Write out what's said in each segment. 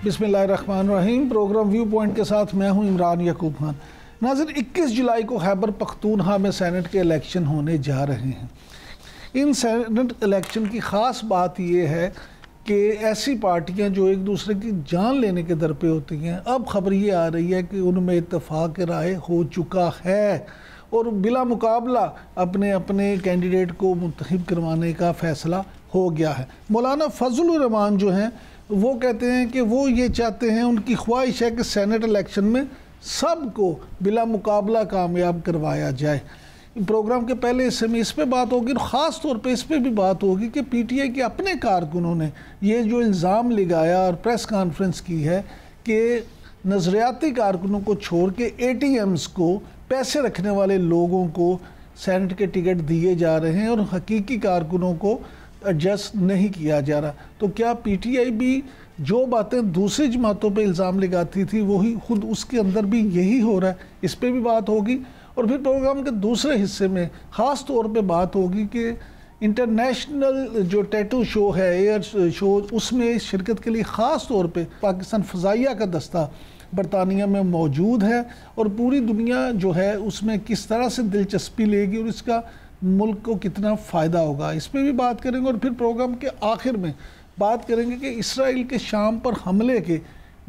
बिस्मिल्लाहिर्रहमानिर्रहीम। Programme view point के साथ मैं हूं इमरान याकूब खान। नाज़रीन, 21 जुलाई को खैबर पख्तूनख्वा में सेनेट के इलेक्शन होने जा रहे हैं। इन सेनेट इलेक्शन की ख़ास बात यह है कि ऐसी पार्टियां जो एक दूसरे की जान लेने के दर पे होती हैं, अब खबर ये आ रही है कि उनमें इत्तफाक राय हो चुका है और बिला मुकाबला अपने अपने कैंडिडेट को मुंतखब करवाने का फ़ैसला हो गया है। मौलाना फजलुर रहमान जो हैं वो कहते हैं कि वो ये चाहते हैं, उनकी ख्वाहिश है कि सेनेट इलेक्शन में सबको बिला मुकाबला कामयाब करवाया जाए। प्रोग्राम के पहले हिस्से में इस पे बात होगी और ख़ास तौर पे इस पे भी बात होगी कि पीटीआई के अपने कारकुनों ने ये जो इल्ज़ाम लगाया और प्रेस कॉन्फ्रेंस की है कि नज़रियाती कारकुनों को छोड़ के एटीएम्स को, पैसे रखने वाले लोगों को सेनेट के टिकट दिए जा रहे हैं और हकीकी कारकुनों को एडजस्ट नहीं किया जा रहा। तो क्या पीटीआई भी जो बातें दूसरी जमातों पे इल्ज़ाम लगाती थी वही खुद उसके अंदर भी यही हो रहा है? इस पे भी बात होगी। और फिर प्रोग्राम के दूसरे हिस्से में ख़ास तौर पे बात होगी कि इंटरनेशनल जो टैटू शो है, एयर शो, उसमें शिरकत के लिए ख़ास तौर पे पाकिस्तान फ़ज़ाइया का दस्ता बरतानिया में मौजूद है और पूरी दुनिया जो है उसमें किस तरह से दिलचस्पी लेगी और इसका मुल्क को कितना फ़ायदा होगा, इस पर भी बात करेंगे। और फिर प्रोग्राम के आखिर में बात करेंगे कि इसराइल के शाम पर हमले के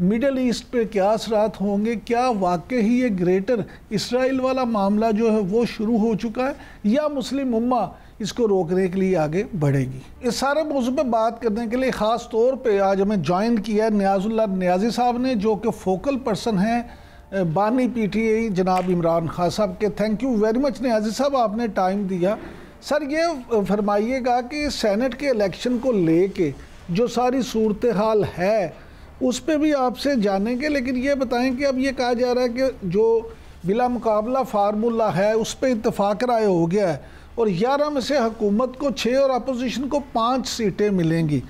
मिडल ईस्ट पे क्या असरात होंगे, क्या वाकई ही ये ग्रेटर इसराइल वाला मामला जो है वो शुरू हो चुका है या मुस्लिम उम्मा इसको रोकने के लिए आगे बढ़ेगी। इस सारे मौजू पे बात करने के लिए ख़ास तौर पे आज हमें ज्वाइन किया है नियाज़ुल्लाह नियाज़ी साहब ने, जो कि फोकल पर्सन हैं बानी पीटीआई जनाब इमरान खान साहब के। Thank you very much Niazi साहब, आपने टाइम दिया। सर, ये फरमाइएगा कि सेनेट के इलेक्शन को लेके जो सारी सूरत हाल है उस पर भी आपसे जानेंगे, लेकिन ये बताएं कि अब ये कहा जा रहा है कि जो बिला मुकाबला फार्मूला है उस पर इत्तफाक राय हो गया है और 11 में से हुकूमत को 6 और अपोजिशन को 5 सीटें मिलेंगी।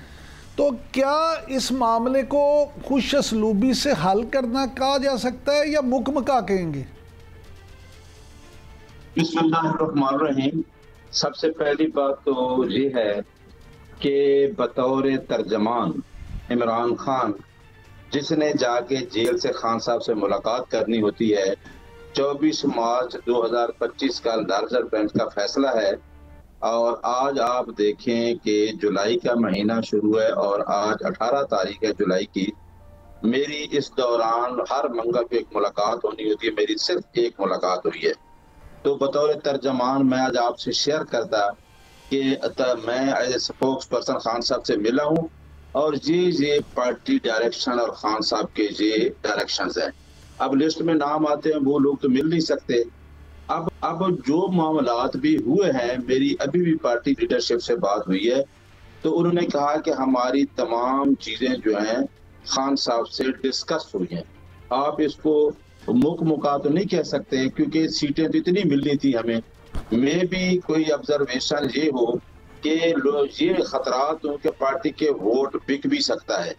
तो क्या इस मामले को खुश असलूबी से हल करना कहा जा सकता है या मुकमका कहेंगे? बिस्मिल्लाहिर्रहमानिर्रहीम। सबसे पहली बात तो ये है कि बतौर तर्जमान इमरान खान, जिसने जाके जेल से खान साहब से मुलाकात करनी होती है, 24 मार्च 2025 का रिजर्व बेंच का फैसला है और आज आप देखें कि जुलाई का महीना शुरू है और आज 18 तारीख है जुलाई की। मेरी इस दौरान हर मंगल को एक मुलाकात होनी होती है, मेरी सिर्फ एक मुलाकात हुई है। तो बतौर तर्जमान मैं आज आपसे शेयर करता कि मैं as a spokesperson Khan साहब से मिला हूँ और ये पार्टी डायरेक्शन और खान साहब के ये डायरेक्शंस हैं। अब लिस्ट में नाम आते हैं वो लोग तो मिल नहीं सकते। अब जो मामलात भी हुए हैं, मेरी अभी भी पार्टी लीडरशिप से बात हुई है तो उन्होंने कहा कि हमारी तमाम चीजें जो हैं खान साहब से डिस्कस हुई हैं। आप इसको मुकमुका तो नहीं कह सकते क्योंकि सीटें तो इतनी मिलनी थी हमें। मे भी कोई ऑब्जर्वेशन ये हो कि ये खतरात हो कि पार्टी के वोट बिक भी सकता है,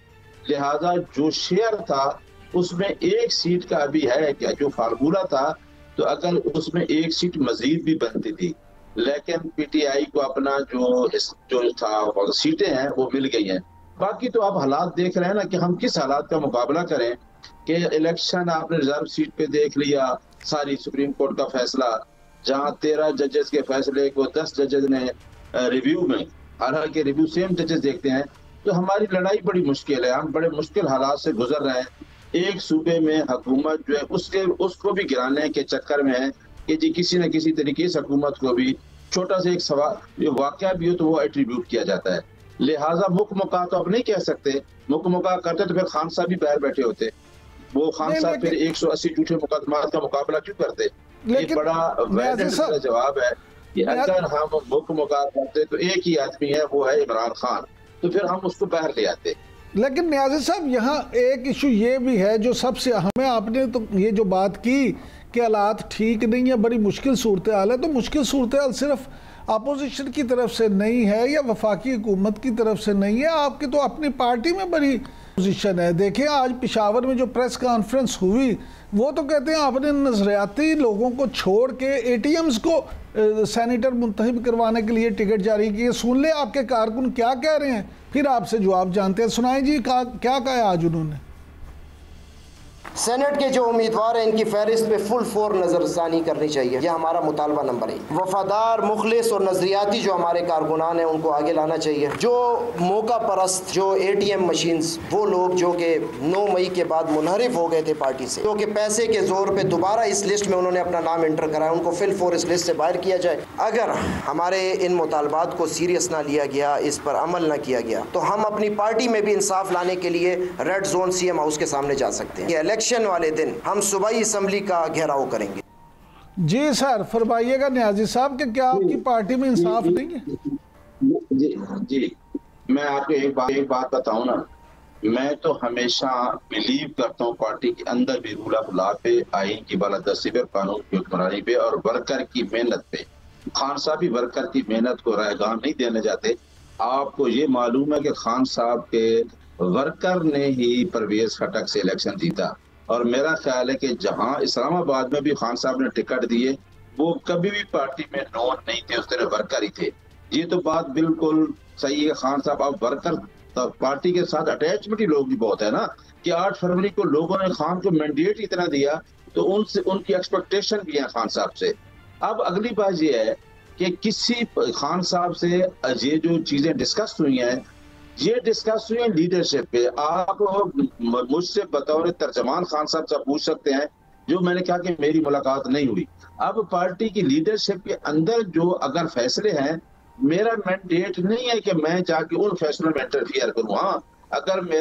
लिहाजा जो शेयर था उसमें एक सीट का अभी है क्या जो फार्मूला था, तो अगर उसमें एक सीट मजीद भी बनती थी, लेकिन पीटीआई को अपना जो था सीटें हैं वो मिल गई हैं। बाकी तो आप हालात देख रहे हैं ना कि हम किस हालात का मुकाबला करें कि इलेक्शन आपने रिजर्व सीट पे देख लिया, सारी सुप्रीम कोर्ट का फैसला, जहां 13 जजेस के फैसले को 10 जजेस ने रिव्यू में, हालांकि रिव्यू सेम जजेस देखते हैं, तो हमारी लड़ाई बड़ी मुश्किल है। हम बड़े मुश्किल हालात से गुजर रहे हैं। एक सूबे में हुकूमत जो है उसको भी गिराने के चक्कर में है कि जी किसी न किसी तरीके से हुकूमत को भी छोटा सा एक सवाल वाकया भी हो तो वो एट्रीब्यूट किया जाता है। लिहाजा मुकमुका तो आप नहीं कह सकते, मुकमुका करते तो फिर खान साहब भी बाहर बैठे होते। वो खान साहब फिर 180 झूठे मुकदमात का मुकाबला क्यों करते? ये बड़ा वैलिड जवाब है कि अगर हम मुकमुका करते तो एक ही आदमी है, वो है इमरान खान, तो फिर हम उसको बाहर ले आते। लेकिन नियाज़ी साहब, यहाँ एक इशू ये भी है जो सबसे अहम है। आपने तो ये जो बात की कि हालात ठीक नहीं है, बड़ी मुश्किल सूरत हाल है, तो मुश्किल सूरत हाल सिर्फ अपोजिशन की तरफ से नहीं है या वफाकी हुकूमत की तरफ से नहीं है, आपकी तो अपनी पार्टी में बड़ी पोजीशन है। देखिए आज पेशावर में जो प्रेस कॉन्फ्रेंस हुई वो तो कहते हैं आपने नजरियाती लोगों को छोड़ के एटीएम्स को सेनेटर मुंतखब करवाने के लिए टिकट जारी किए। सुन ले आपके कारकुन क्या कह रहे हैं, फिर आपसे जवाब जानते हैं। सुनाएं जी, क्या कहा आज उन्होंने? सेनेट के जो उम्मीदवार हैं इनकी फहरिस्त पे फुल फोर नजरसानी करनी चाहिए। यह हमारा मुतालबा नंबर 1। वफादार, मुखलिस और नजरियाती जो हमारे कारकुनान हैं उनको आगे लाना चाहिए। जो मौका परस्त, जो ATM मशीन्स, वो लोग जो कि 9 मई के बाद मुनहरिफ हो गए थे पार्टी से, क्योंकि पैसे के जोर पे दोबारा इस लिस्ट में उन्होंने अपना नाम एंटर कराया, उनको फिल फोर इस लिस्ट से बाहर किया जाए। अगर हमारे इन मुतालबात को सीरियस ना लिया गया, इस पर अमल ना किया गया, तो हम अपनी पार्टी में भी इंसाफ लाने के लिए रेड जोन CM हाउस के सामने जा सकते हैं। इलेक्शन वाले दिन हम सूबाई असम्बली का घेराव करेंगे। जी सर, फरमाइएगा न्याजी साहब कि क्या आपकी पार्टी में इंसाफ नहीं है? जी, मैं आपको एक बात बताऊं ना, मैं तो हमेशा बिलीव करता हूँ पार्टी के अंदर भी रूल ऑफ लॉ पे, आइन की बालादस्ती पे, कानून की हुक्मरानी पे और वर्कर की मेहनत पे। खान साहब भी वर्कर की मेहनत को रायगान नहीं देने जाते। आपको ये मालूम है कि खान साहब के वर्कर ने ही परवेज खटक से इलेक्शन जीता, और मेरा ख्याल है कि जहां इस्लामाबाद में भी खान साहब ने टिकट दिए, वो कभी भी पार्टी में नॉन नहीं थे, उस तरह वर्कर ही थे। ये तो बात बिल्कुल सही है। खान साहब अब वर्कर पार्टी के साथ अटैचमेंट ही लोग भी बहुत है ना, कि 8 फरवरी को लोगों ने खान को मैंडेट इतना दिया, तो उनसे उनकी एक्सपेक्टेशन भी है खान साहब से। अब अगली बात ये है कि किसी खान साहब से ये जो चीजें डिस्कस हुई हैं, ये डिस्कस हुई है लीडरशिप पे। आप मुझसे बतौर तर्जमान खान साहब से पूछ सकते हैं, जो मैंने कहा कि मेरी मुलाकात नहीं हुई। अब पार्टी की लीडरशिप के अंदर जो अगर फैसले हैं, मेरा मैंडेट नहीं है कि मैं जाके उन फैसलों में इंटरफियर करूं। हाँ, अगर मैं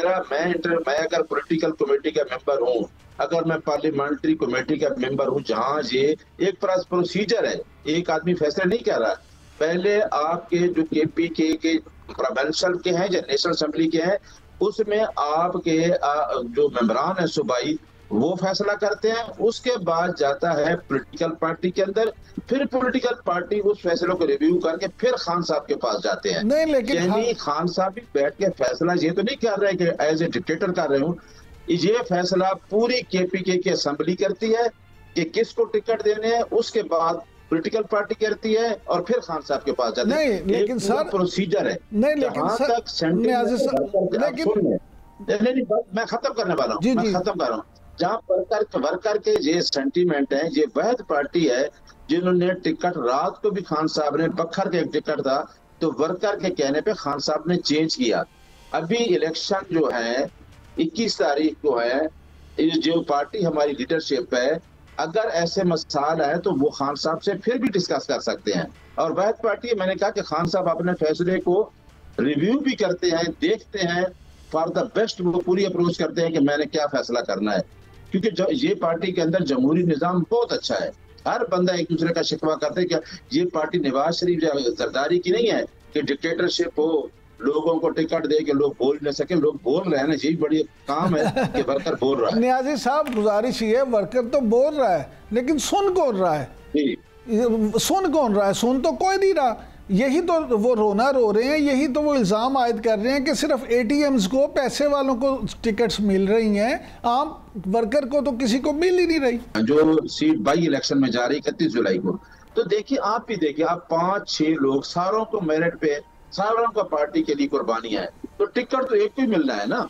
अगर पॉलिटिकल कमेटी का मेंबर हूं, अगर मैं पार्लियामेंट्री कमेटी का मेंबर हूं, जहां ये एक प्रोसीजर है, एक आदमी फैसले नहीं कर रहा। पहले आपके जो KPK के प्रोविंशियल के हैं या नेशनल असेंबली के हैं, उसमें आपके जो मेंबरान है सूबाई, वो फैसला करते हैं। उसके बाद जाता है पॉलिटिकल पार्टी के अंदर, फिर पॉलिटिकल पार्टी उस फैसलों को रिव्यू करके फिर खान साहब के पास जाते हैं। नहीं, लेकिन यानी खान साहब भी बैठ के फैसला ये तो नहीं कर रहे कि एज ए डिक्टेटर कर रहे हूँ। ये फैसला पूरी KPK की असेंबली करती है कि किसको टिकट देने हैं, उसके बाद पॉलिटिकल पार्टी करती है और फिर खान साहब के पास जाती है। नहीं, लेकिन सर प्रोसीजर है। नहीं, लेकिन सर लेकिन मैं खत्म करने वाला हूँ, मैं खत्म कर रहा हूँ। जहाँ वर्कर के ये सेंटीमेंट है, ये वहद पार्टी है जिन्होंने टिकट, रात को भी खान साहब ने, बखर के एक टिकट था, तो वर्कर के कहने पे खान साहब ने चेंज किया। अभी इलेक्शन जो है 21 तारीख को है, जो पार्टी हमारी लीडरशिप है, अगर ऐसे मसाल है तो वो खान साहब से फिर भी डिस्कस कर सकते हैं। और वहद पार्टी, मैंने कहा कि खान साहब अपने फैसले को रिव्यू भी करते हैं, देखते हैं, फॉर द बेस्ट वो पूरी अप्रोच करते हैं कि मैंने क्या फैसला करना है। क्योंकि ये पार्टी के अंदर जमहूरी निजाम बहुत अच्छा है। हर बंदा एक दूसरे का शिकवा करते हैं कि ये पार्टी नवाज शरीफ या जरदारी की नहीं है कि डिक्टेटरशिप हो, लोगों को टिकट दे के लोग बोल न सके। लोग बोल रहे हैं ना, यही बड़ी काम है कि वर्कर बोल रहा है। नियाजी साहब, गुजारिश ये है, वर्कर तो बोल रहा है, लेकिन सुन कौन रहा है? सुन कौन रहा है? सुन तो कोई नहीं रहा। यही तो वो रोना रो रहे हैं, यही तो वो इल्ज़ाम आयद कर रहे हैं कि सिर्फ ATMs को, पैसे वालों को टिकट्स मिल रही हैं, आम वर्कर को तो किसी को मिल ही नहीं रही। जो सीट बाई इलेक्शन में जा रही 31 जुलाई को, तो देखिए, आप भी देखिए, आप 5-6 लोग, सारों को मेरिट पे, सारों का पार्टी के लिए कुर्बानियां है, तो टिकट तो एक को ही मिल रहा है ना,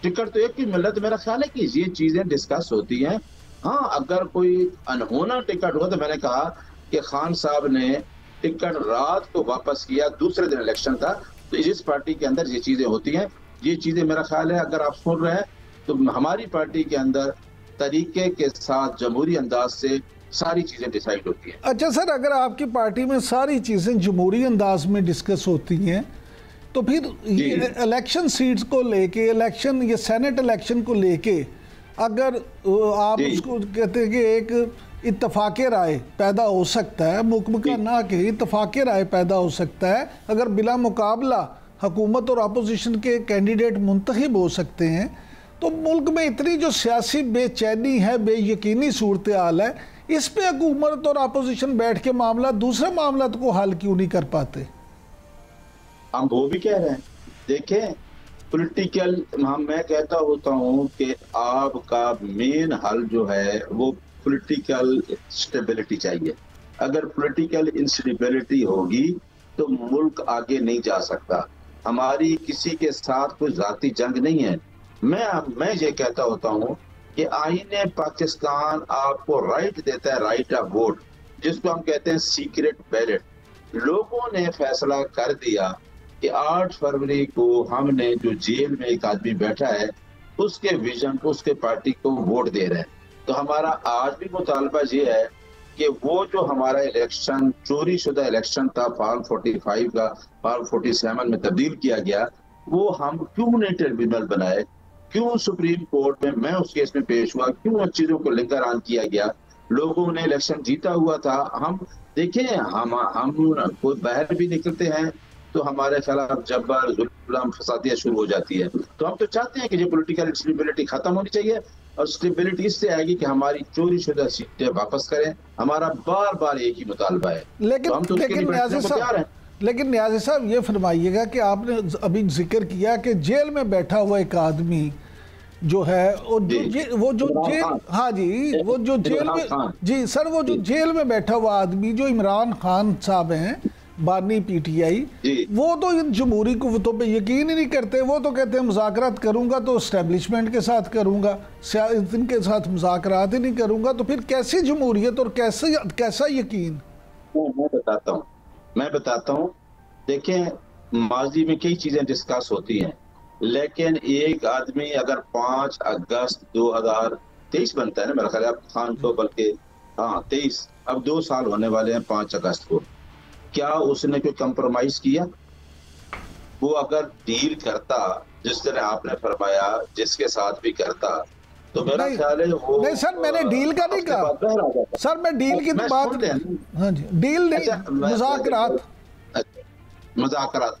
टिकट तो एक ही मिल रहा है। तो मेरा ख्याल है कि ये चीजें डिस्कस होती हैं। हाँ, अगर कोई अनहोना टिकट हो, तो मैंने कहा कि खान साहब ने टिकट रात को वापस किया, दूसरे दिन इलेक्शन था। तो इस पार्टी के अंदर ये चीजें होती हैं। ये चीजें मेरा ख्याल है, अगर आप सुन रहे हैं, तो हमारी पार्टी के अंदर तरीके के साथ जमहूरी अंदाज से सारी चीजें डिसाइड होती हैं। अच्छा सर, अगर आपकी पार्टी में सारी चीजें जमहूरी अंदाज में डिस्कस होती हैं, तो फिर इलेक्शन सीट्स को लेके, इलेक्शन, ये सेनेट इलेक्शन को लेके, अगर आप उसको कहते हैं कि एक इत्तफाक राय पैदा हो सकता है, मुकमका ना कि इत्तफाक राय पैदा हो सकता है, अगर बिला मुकाबला हुकूमत और अपोजिशन के कैंडिडेट मुंतखब हो सकते हैं, तो मुल्क में इतनी जो सियासी बेचैनी है, बेयकीनी सूरत हाल है, इस पे हुकूमत और अपोजिशन बैठ के मामला, दूसरे मामला को हल क्यों नहीं कर पाते? हम वो भी कह रहे हैं। देखें, पॉलिटिकल, मैं कहता होता हूँ कि आपका मेन हल जो है वो पॉलिटिकल स्टेबिलिटी चाहिए। अगर पॉलिटिकल इंस्टेबिलिटी होगी तो मुल्क आगे नहीं जा सकता। हमारी किसी के साथ कोई जाती जंग नहीं है। मैं ये कहता होता हूँ कि आईने पाकिस्तान आपको राइट देता है, राइट ऑफ वोट, जिसको हम कहते हैं सीक्रेट बैलेट। लोगों ने फैसला कर दिया कि 8 फरवरी को हमने जो जेल में एक आदमी बैठा है उसके विजन को, उसके पार्टी को वोट दे रहे हैं। तो हमारा आज भी मुतालबा ये है कि वो जो हमारा इलेक्शन, चोरी शुदा इलेक्शन था, फॉर्म 45 का फॉर्म 47 में तब्दील किया गया, वो हम क्यों नहीं ट्रिब्यूनल बनाए, क्यों सुप्रीम कोर्ट में मैं उस केस में पेश हुआ, क्यों उन चीजों को लिंकर ऑन किया गया। लोगों ने इलेक्शन जीता हुआ था। हम देखें, हम कोई बाहर भी निकलते हैं तो हमारे खिलाफ जबर जुल्म फसादियां शुरू हो जाती है। तो हम तो चाहते हैं कि ये पॉलिटिकल स्टेबिलिटी खत्म होनी चाहिए, और स्टेबिलिटी इससे आएगी कि हमारी चोरी शुदा सीटें वापस करें। हमारा बार बार एक ही मुतालबा है। लेकिन तो हम तो लेकिन न्याज़ी साहब ये फरमाइएगा कि आपने अभी जिक्र किया कि जेल में बैठा हुआ एक आदमी जो है वो जो जेल, हाँ जी, वो जो जेल में, जी सर, वो जो जेल में बैठा हुआ आदमी जो इमरान खान साहब हैं, बानी पीटीआई, वो तो इन जमहूरी कुव्वतों पे यकीन ही नहीं करते। वो तो कहते हैं मुज़ाकरात करूंगा तो एस्टेब्लिशमेंट के साथ करूंगा, इनके साथ मुज़ाकरात ही नहीं करूंगा। तो फिर कैसी जमहूरियत और कैसा यकीन? मैं बताता हूँ। देखें, माजी में कई चीजें डिस्कस होती हैं, लेकिन एक आदमी अगर 5 अगस्त 2023 बनता है ना मेरा ख्याल, खान को, बल्कि हाँ 23, अब 2 साल होने वाले हैं 5 अगस्त को, क्या उसने कोई कंप्रोमाइज किया? वो अगर डील करता, जिस तरह आपने फरमाया, जिसके साथ भी करता, तो मेरा ख्याल है वो नहीं सर, मैंने डील का नहीं कहा सर, मैं डील की तो बात, हाँ जी, डील नहीं, मुज़ाकरात।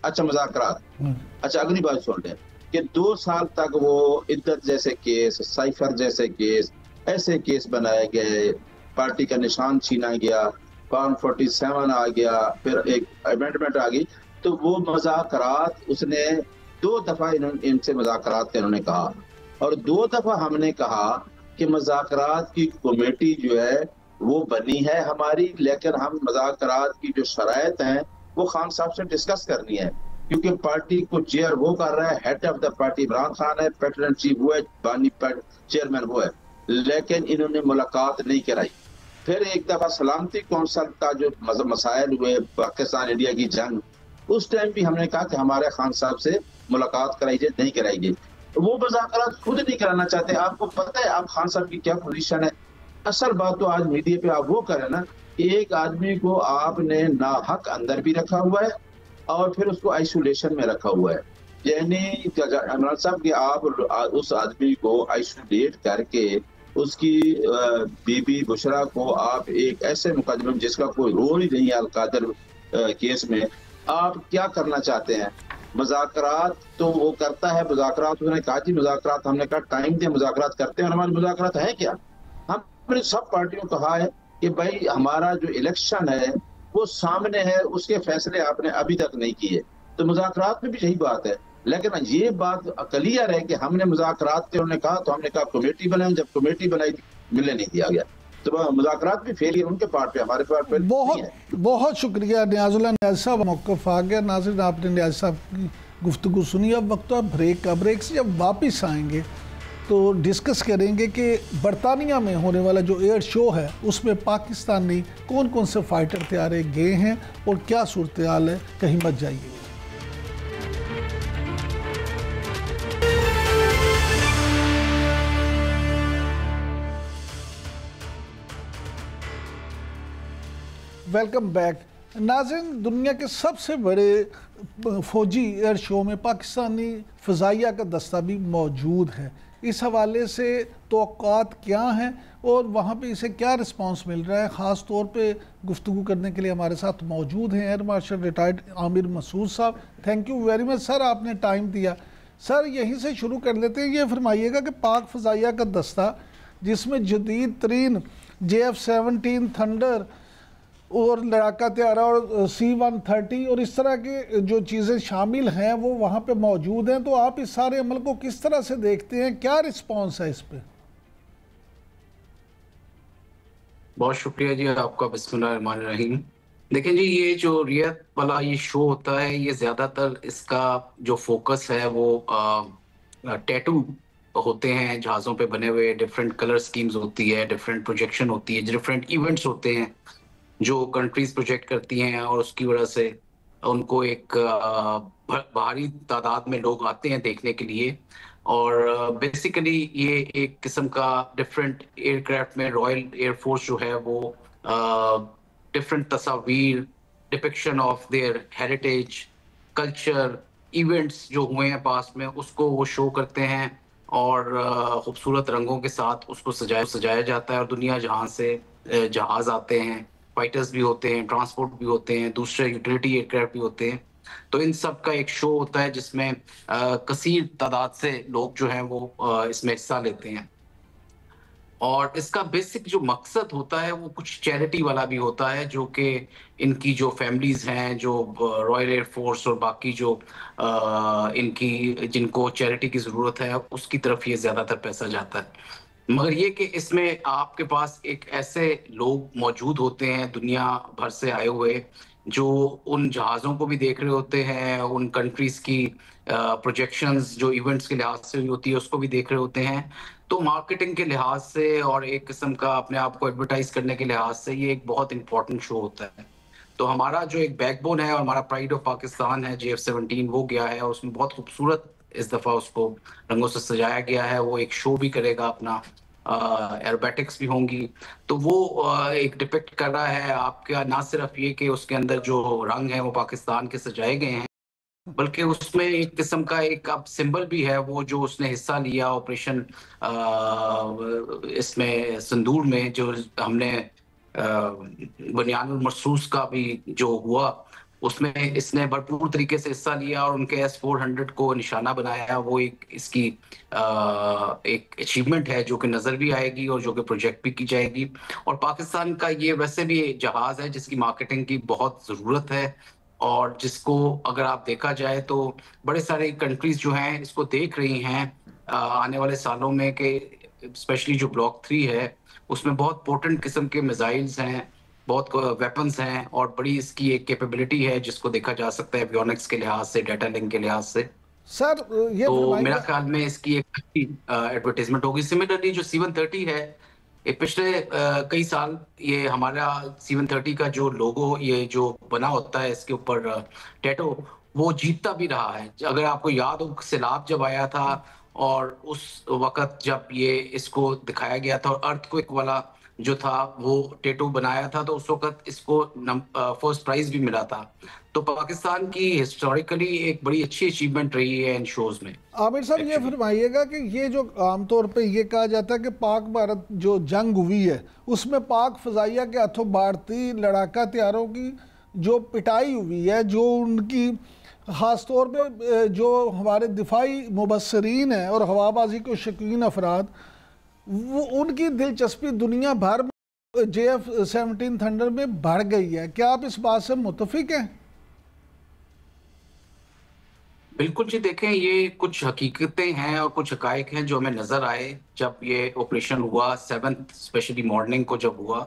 अच्छा मुज़ाकरात। अच्छा, अगली बात सुन लें कि 2 साल तक वो इद्दत जैसे केस, साइफर जैसे केस, ऐसे केस बनाए गए, पार्टी का निशान छीना गया, फॉर्म 47 आ गया, फिर एक अमेंडमेंट आ गई। तो वो मुज़ाकरात उसने 2 दफा इनसे मुज़ाकरात का इन्होंने कहा, और 2 दफा हमने कहा कि मुज़ाकरात की कमेटी जो है वो बनी है हमारी, लेकिन हम मुज़ाकरात की जो शराइत हैं वो खान साहब से डिस्कस करनी है, क्योंकि पार्टी को चेयर वो कर रहा है, head of the party Imran Khan है, पैटर्न चीफ वो है, बानी चेयरमैन वो है, लेकिन इन्होंने मुलाकात नहीं कराई। फिर एक दफा सलामती कौंसल का जो मसाइल हुए, पाकिस्तान इंडिया की जंग, उस टाइम भी हमने कहा कि हमारे खान साहब से मुलाकात कराई जाए, नहीं कराई गई। वो मुज़ाकरात खुद नहीं कराना चाहते। आपको पता है आप खान साहब की क्या पोजीशन है? असल बात तो आज मीडिया पे आप वो करें ना, एक आदमी को आपने नाहक अंदर भी रखा हुआ है और फिर उसको आइसोलेशन में रखा हुआ है। यानी इमरान साहब कि आप उस आदमी को आइसोलेट करके उसकी बीबी बुशरा को आप एक ऐसे मुकदमे में जिसका कोई रोल ही नहीं है अलकादर केस में, आप क्या करना चाहते हैं? मुज़ाकरात तो वो करता है, मुज़ाकरात उन्होंने कहा जी मुज़ाकरात, हमने कहा टाइम दे, मुज़ाकरात करते हैं। और हमारे मुज़ाकरात है क्या? हमने सब पार्टियों को कहा है कि भाई हमारा जो इलेक्शन है वो सामने है, उसके फैसले आपने अभी तक नहीं किए। तो मुज़ाकरात में भी यही बात है, लेकिन ये बात क्लियर है कि हमने मुज़ाकरात के उन्होंने कहा तो हमने कहा कमेटी बनाए, जब कमेटी बनाई मिलने नहीं दिया गया, तो मुज़ाकरात भी फेलियर उनके पार्ट पे, हमारे पार्ट पे नहीं है। बहुत शुक्रिया नियाज़ुल्लाह न्याज़ी साहब, मौक़िफ़ आ गया। नाज़रीन, आपने न्याज़ी साहब की गुफ्तगू सुनी। अब वक्त है ब्रेक का। ब्रेक से जब वापस आएंगे तो डिस्कस करेंगे कि बरतानिया में होने वाला जो एयर शो है उसमें पाकिस्तानी कौन कौन से फाइटर तैयारे गए हैं और क्या सूरत हाल है। कहीं मत जाइए। Welcome back. नाज़रीन, दुनिया के सबसे बड़े फौजी एयर शो में पाकिस्तानी फ़ज़ाइया का दस्ता भी मौजूद है। इस हवाले से तवक्कुआत क्या हैं और वहाँ पे इसे क्या रिस्पांस मिल रहा है, ख़ास तौर पे गुफ्तगू करने के लिए हमारे साथ मौजूद हैं air marshal retired Aamir Masood साहब। Thank you very much sir, आपने टाइम दिया। सर, यहीं से शुरू कर लेते हैं। ये फरमाइएगा कि पाक फ़ज़ाइया का दस्ता, जिसमें जदीद तरीन JF-17 थंडर और लड़ाका त्यारा और C-130 और इस तरह की जो चीज़ें शामिल हैं वो वहाँ पे मौजूद हैं, तो आप इस सारे अमल को किस तरह से देखते हैं? क्या रिस्पांस है इस पे? बहुत शुक्रिया जी आपका। बिस्मिल्लाहिर्रहमानिर्रहीम। देखिए जी, ये जो रियत वाला ये शो होता है, ये ज़्यादातर इसका जो फोकस है वो टैटू होते हैं जहाज़ों पे बने हुए, डिफरेंट कलर स्कीम्स होती है, डिफरेंट प्रोजेक्शन होती है, डिफरेंट इवेंट्स होते हैं जो कंट्रीज प्रोजेक्ट करती हैं, और उसकी वजह से उनको एक भारी तादाद में लोग आते हैं देखने के लिए। और बेसिकली ये एक किस्म का डिफरेंट एयरक्राफ्ट में रॉयल एयरफोर्स जो है वो डिफरेंट तस्वीर, depiction of their heritage, culture, events जो हुए हैं पास में, उसको वो शो करते हैं और खूबसूरत रंगों के साथ उसको सजाया जाता है। और दुनिया जहां से जहाज आते हैं, फाइटर्स भी होते हैं, ट्रांसपोर्ट भी होते हैं, दूसरे यूटिलिटी एयरक्राफ्ट भी होते हैं, तो इन सब का एक शो होता है जिसमें कसीर तादाद से लोग जो हैं वो इसमें हिस्सा लेते हैं। और इसका बेसिक जो मकसद होता है वो कुछ चैरिटी वाला भी होता है, जो कि इनकी जो फैमिलीज हैं, जो रॉयल एयरफोर्स और बाकी जो इनकी जिनको चैरिटी की ज़रूरत है, उसकी तरफ ये ज़्यादातर पैसा जाता है। मगर ये कि इसमें आपके पास एक ऐसे लोग मौजूद होते हैं दुनिया भर से आए हुए, जो उन जहाज़ों को भी देख रहे होते हैं, उन कंट्रीज़ की प्रोजेक्शंस जो इवेंट्स के लिहाज से हुई होती है उसको भी देख रहे होते हैं। तो मार्केटिंग के लिहाज से और एक किस्म का अपने आप को एडवर्टाइज करने के लिहाज से ये एक बहुत इंपॉर्टेंट शो होता है। तो हमारा जो एक बैकबोन है और हमारा प्राइड ऑफ पाकिस्तान है JF-17, वो गया है और उसमें बहुत खूबसूरत इस दफ़ा उसको रंगों से सजाया गया है। वो एक शो भी करेगा अपना, एरोबैटिक्स भी होंगी, तो वो एक डिपिक्ट कर रहा है आपका ना सिर्फ ये कि उसके अंदर जो रंग है वो पाकिस्तान के सजाए गए हैं, बल्कि उसमें एक किस्म का एक अब सिंबल भी है, वो जो उसने हिस्सा लिया ऑपरेशन इसमें संदूर में, जो हमने बुनियानुल मरसूस का भी जो हुआ उसमें इसने भरपूर तरीके से हिस्सा लिया और उनके S-400 को निशाना बनाया। वो एक इसकी एक अचीवमेंट है जो कि नजर भी आएगी और जो कि प्रोजेक्ट भी की जाएगी। और पाकिस्तान का ये वैसे भी जहाज है जिसकी मार्केटिंग की बहुत ज़रूरत है, और जिसको अगर आप देखा जाए तो बड़े सारे कंट्रीज जो हैं इसको देख रही हैं आने वाले सालों में, कि स्पेशली जो ब्लॉक 3 है उसमें बहुत पोटेंट किस्म के मिसाइल्स हैं, बहुत वेपन्स हैं, और बड़ी इसकी एक कैपेबिलिटी है जिसको देखा जा सकता है एवियोनिक्स के लिहाज से, डाटा लिंक के लिहाज से। सर ये तो मेरा ख्याल में इसकी एक एडवर्टाइजमेंट होगी। सिमिलरली जो C-130 है, ये पिछले कई साल ये हमारा C-130 का जो लोगो ये जो बना होता है इसके ऊपर टैटो, वो जीतता भी रहा है। अगर आपको याद हो सैलाब जब आया था और उस वक्त जब ये इसको दिखाया गया था और अर्थक्वेक वाला जो था वो टैटू बनाया था, तो उस वक्त इसको फर्स्ट प्राइज भी मिला था। तो पाकिस्तान की हिस्टोरिकली एक बड़ी अच्छी अचीवमेंट रही है इन शोज में। आमिर साहब ये फरमाइएगा कि ये जो आमतौर पे ये कहा जाता है कि पाक भारत जो जंग हुई है उसमें पाक फजाइया के हाथों भारतीय लड़ाका तैयारों की जो पिटाई हुई है, जो उनकी ख़ास तौर पे जो हमारे दिफाई मुबस्सरीन हैं और हवाबाजी को शौकीन अफराद, वो उनकी दिलचस्पी दुनिया भर में JF-17 थंडर में बढ़ गई है। क्या आप इस बात से मुत्तफिक हैं? बिल्कुल जी, देखें ये कुछ हकीकतें हैं और कुछ हकायक हैं जो हमें नजर आए जब ये ऑपरेशन हुआ 7th स्पेशली मॉर्निंग को जब हुआ,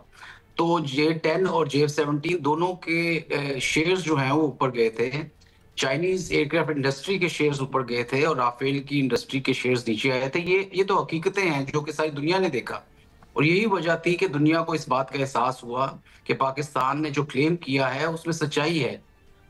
तो J-10 और JF-17 दोनों के शेयर्स जो हैं वो ऊपर गए थे। चाइनीज एयरक्राफ्ट इंडस्ट्री के शेयर्स ऊपर गए थे और राफेल की इंडस्ट्री के शेयर्स नीचे आए थे। ये तो हकीकतें हैं जो कि सारी दुनिया ने देखा, और यही वजह थी कि दुनिया को इस बात का एहसास हुआ कि पाकिस्तान ने जो क्लेम किया है उसमें सच्चाई है।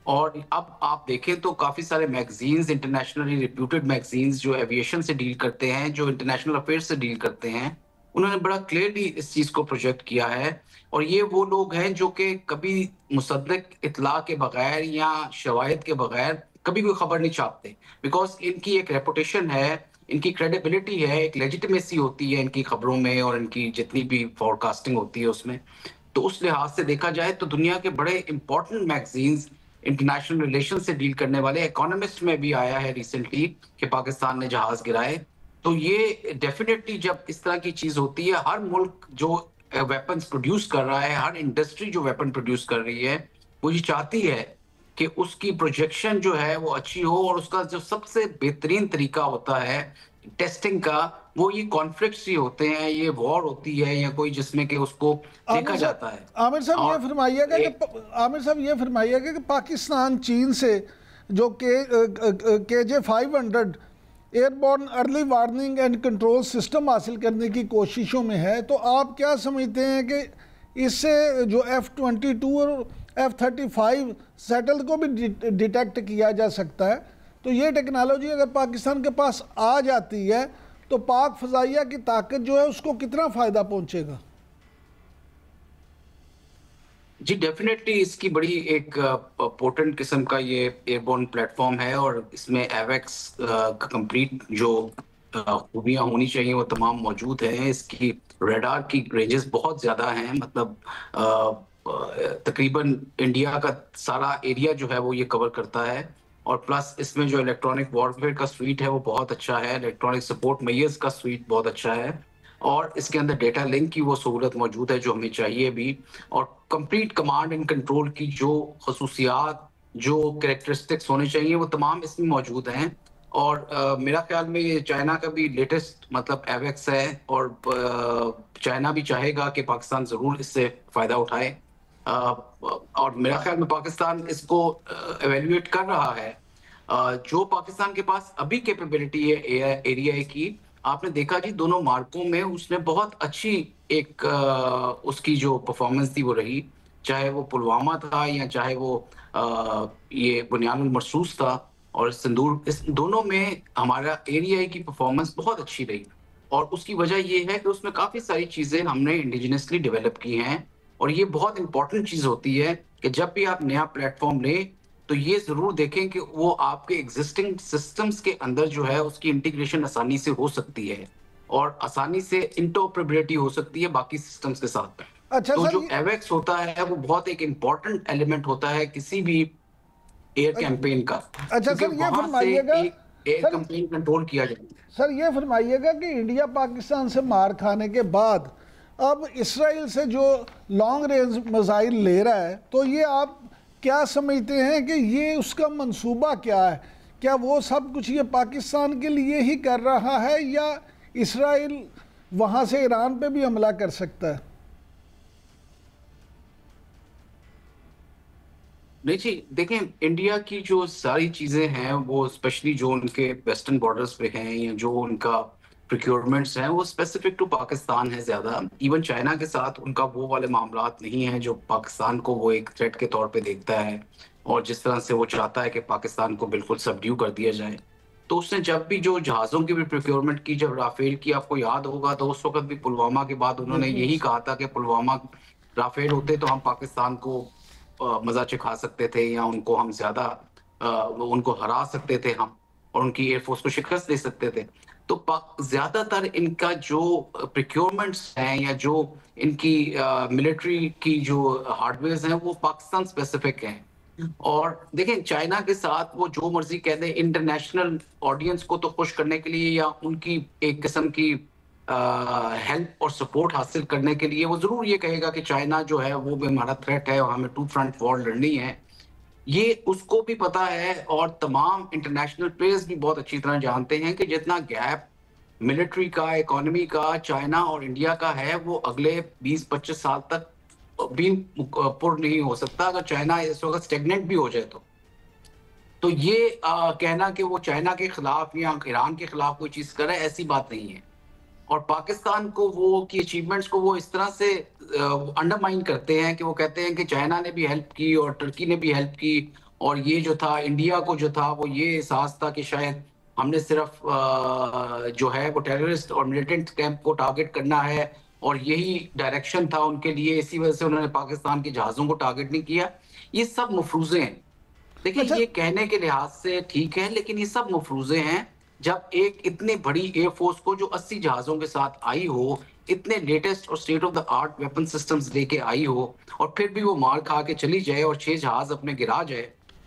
और अब आप देखें तो काफी सारे मैगजीन्स, इंटरनेशनली रिप्यूटेड मैगजीन्स जो एविएशन से डील करते हैं, जो इंटरनेशनल अफेयर्स से डील करते हैं, उन्होंने बड़ा क्लियरली इस चीज को प्रोजेक्ट किया है। और ये वो लोग हैं जो कि कभी मुसद्दक इतला के बगैर या शवायद के बगैर कभी कोई खबर नहीं छापते, बिकॉज इनकी एक रेपुटेशन है, इनकी क्रेडिबिलिटी है, एक लेजिटिमेसी होती है इनकी खबरों में और इनकी जितनी भी फोरकास्टिंग होती है उसमें। तो उस लिहाज से देखा जाए तो दुनिया के बड़े इंपॉर्टेंट मैगजीन्स, इंटरनेशनल रिलेशन से डील करने वाले, इकोनॉमिस्ट में भी आया है रिसेंटली कि पाकिस्तान ने जहाज गिराए। तो ये डेफिनेटली जब इस तरह की चीज होती है, हर मुल्क जो वेपन्स प्रोड्यूस कर रहा है, हर इंडस्ट्री जो वेपन प्रोड्यूस कर रही है, वो ये चाहती है कि उसकी प्रोजेक्शन जो है वो अच्छी हो, और उसका जो सबसे बेहतरीन तरीका होता है टेस्टिंग का, वो ये कॉन्फ्लिक्ट्स ही होते हैं, ये वॉर होती है या कोई जिसमें कि उसको देखा जाता है। आमिर साहब ये फरमाइएगा कि पाकिस्तान चीन से जो KJ-500 airborne early warning and control system हासिल करने की कोशिशों में है। तो आप क्या समझते हैं कि इससे जो F-22 और F-35 सैटेलाइट को भी डिटेक्ट किया जा सकता है, तो ये टेक्नोलॉजी अगर पाकिस्तान के पास आ जाती है तो पाक फ़ज़ाइया की ताकत जो है उसको कितना फ़ायदा पहुंचेगा? जी डेफिनेटली इसकी बड़ी एक पोर्टेंट किस्म का ये एयरबोर्न प्लेटफॉर्म है और इसमें एवेक्स का कंप्लीट जो खूबियां होनी चाहिए वो तमाम मौजूद हैं। इसकी रडार की रेंजेस बहुत ज़्यादा हैं, मतलब तकरीबन इंडिया का सारा एरिया जो है वो ये कवर करता है। और प्लस इसमें जो इलेक्ट्रॉनिक वॉरफेयर का स्वीट है वो बहुत अच्छा है, इलेक्ट्रॉनिक सपोर्ट मेजर्स का स्वीट बहुत अच्छा है और इसके अंदर डेटा लिंक की वो सहूलत मौजूद है जो हमें चाहिए भी। और कंप्लीट कमांड एंड कंट्रोल की जो खसूसियात, जो कैरेक्टरिस्टिक्स होने चाहिए वो तमाम इसमें मौजूद हैं। और मेरा ख्याल में ये चाइना का भी लेटेस्ट मतलब एवेक्स है और चाइना भी चाहेगा कि पाकिस्तान ज़रूर इससे फ़ायदा उठाए। और मेरा ख्याल में पाकिस्तान इसको एवेल्युएट कर रहा है। जो पाकिस्तान के पास अभी कैपेबिलिटी है एरिया की, आपने देखा जी दोनों मार्कों में उसने बहुत अच्छी एक उसकी जो परफॉर्मेंस थी वो रही, चाहे वो पुलवामा था या चाहे वो ये बुनियानुल मरसूस था और सिंदूर, इस दोनों में हमारा एरिया की परफॉर्मेंस बहुत अच्छी रही। और उसकी वजह ये है कि उसमें काफ़ी सारी चीज़ें हमने इंडिजिनसली डेवलप की हैं। और ये बहुत इंपॉर्टेंट चीज़ होती है कि जब भी आप नया प्लेटफॉर्म लें तो ये ज़रूर देखें कि वो आपके एग्जिस्टिंग सिस्टम्स के अंदर जो है उसकी इंटीग्रेशन आसानी से हो सकती है और आसानी से इंटरऑपरेबिलिटी हो सकती है बाकी सिस्टम्स के साथ। अच्छा तो सर, जो एवेक्स होता है वो बहुत एक इम्पॉर्टेंट एलिमेंट होता है किसी भी एयर कैंपेन का। अच्छा सर, ये फरमाइएगा, एयर कैंपेन कंट्रोल किया जाए। सर ये फरमाइएगा कि इंडिया पाकिस्तान से मार खाने के बाद अब इसराइल से जो लॉन्ग रेंज मिसाइल ले रहा है, तो ये आप क्या समझते हैं कि ये उसका मंसूबा क्या है? क्या वो सब कुछ ये पाकिस्तान के लिए ही कर रहा है या इसराइल वहाँ से ईरान पे भी हमला कर सकता है? नहीं जी, देखें इंडिया की जो सारी चीज़ें हैं वो स्पेशली जो उनके वेस्टर्न बॉर्डर्स पे हैं या जो उनका प्रोक्योरमेंट्स हैं वो स्पेसिफिक टू पाकिस्तान है ज़्यादा। इवन चाइना के साथ उनका वो वाले मामलात नहीं हैं जो पाकिस्तान को वो एक थ्रेट के तौर पे देखता है और जिस तरह से वो चाहता है कि पाकिस्तान को बिल्कुल सबड्यू कर दिया जाए। तो उसने जब भी जो जहाज़ों की भी प्रोक्योरमेंट की, जब राफेल की आपको याद होगा, तो उस वक्त भी पुलवामा के बाद उन्होंने यही कहा था कि पुलवामा राफेल होते तो हम पाकिस्तान को मजा चखा सकते थे या उनको हम ज़्यादा उनको हरा सकते थे हम और उनकी एयरफोर्स को शिकस्त दे सकते थे। तो ज़्यादातर इनका जो प्रोक्योरमेंट्स हैं या जो इनकी मिलिट्री की जो हार्डवेयर हैं वो पाकिस्तान स्पेसिफिक हैं। और देखें चाइना के साथ वो जो मर्जी कह दें, इंटरनेशनल ऑडियंस को तो खुश करने के लिए या उनकी एक किस्म की हेल्प और सपोर्ट हासिल करने के लिए वो जरूर ये कहेगा कि चाइना जो है वो भी हमारा थ्रेट है और हमें टू फ्रंट वॉर लड़नी है। ये उसको भी पता है और तमाम इंटरनेशनल प्लेयर्स भी बहुत अच्छी तरह जानते हैं कि जितना गैप मिलिट्री का, इकोनॉमी का चाइना और इंडिया का है वो अगले 20-25 साल तक भी पूर्ण नहीं हो सकता अगर चाइना इस वक्त स्टेगनेंट भी हो जाए तो ये कहना कि वो चाइना के खिलाफ या ईरान के खिलाफ कोई चीज करे, ऐसी बात नहीं है। और पाकिस्तान को वो की अचीवमेंट्स को वो इस तरह से अंडरमाइन करते हैं कि वो कहते हैं कि चाइना ने भी हेल्प की और तुर्की ने भी हेल्प की और ये जो था इंडिया को जो था वो ये एहसास था कि शायद हमने सिर्फ जो है वो टेररिस्ट और मिलिटेंट कैंप को टारगेट करना है और यही डायरेक्शन था उनके लिए, इसी वजह से उन्होंने पाकिस्तान के जहाज़ों को टारगेट नहीं किया। ये सब मफरूज़े हैं। देखिए ये कहने के लिहाज से ठीक है लेकिन ये सब मफरूज़े हैं। जब एक इतनी बड़ी एयरफोर्स को जो 80 जहाज़ों के साथ आई हो, इतने लेटेस्ट और state of the art weapon systems लेके आई हो और फिर भी वो मार खा के चली जाए और 6 जहाज़ अपने गिरा जाए,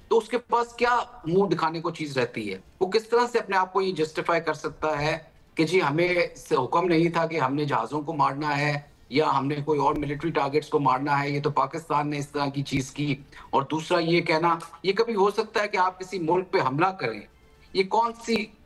तो उसके पास क्या मुंह दिखाने को चीज़ रहती है? वो किस तरह से अपने आप को ये जस्टिफाई कर सकता है कि जी हमें हुक्म नहीं था कि हमने जहाज़ों को मारना है या हमने कोई और मिलिट्री टारगेट्स को मारना है, ये तो पाकिस्तान ने इस तरह की चीज़ की। और दूसरा ये कहना, ये कभी हो सकता है कि आप किसी मुल्क पे हमला करें? ये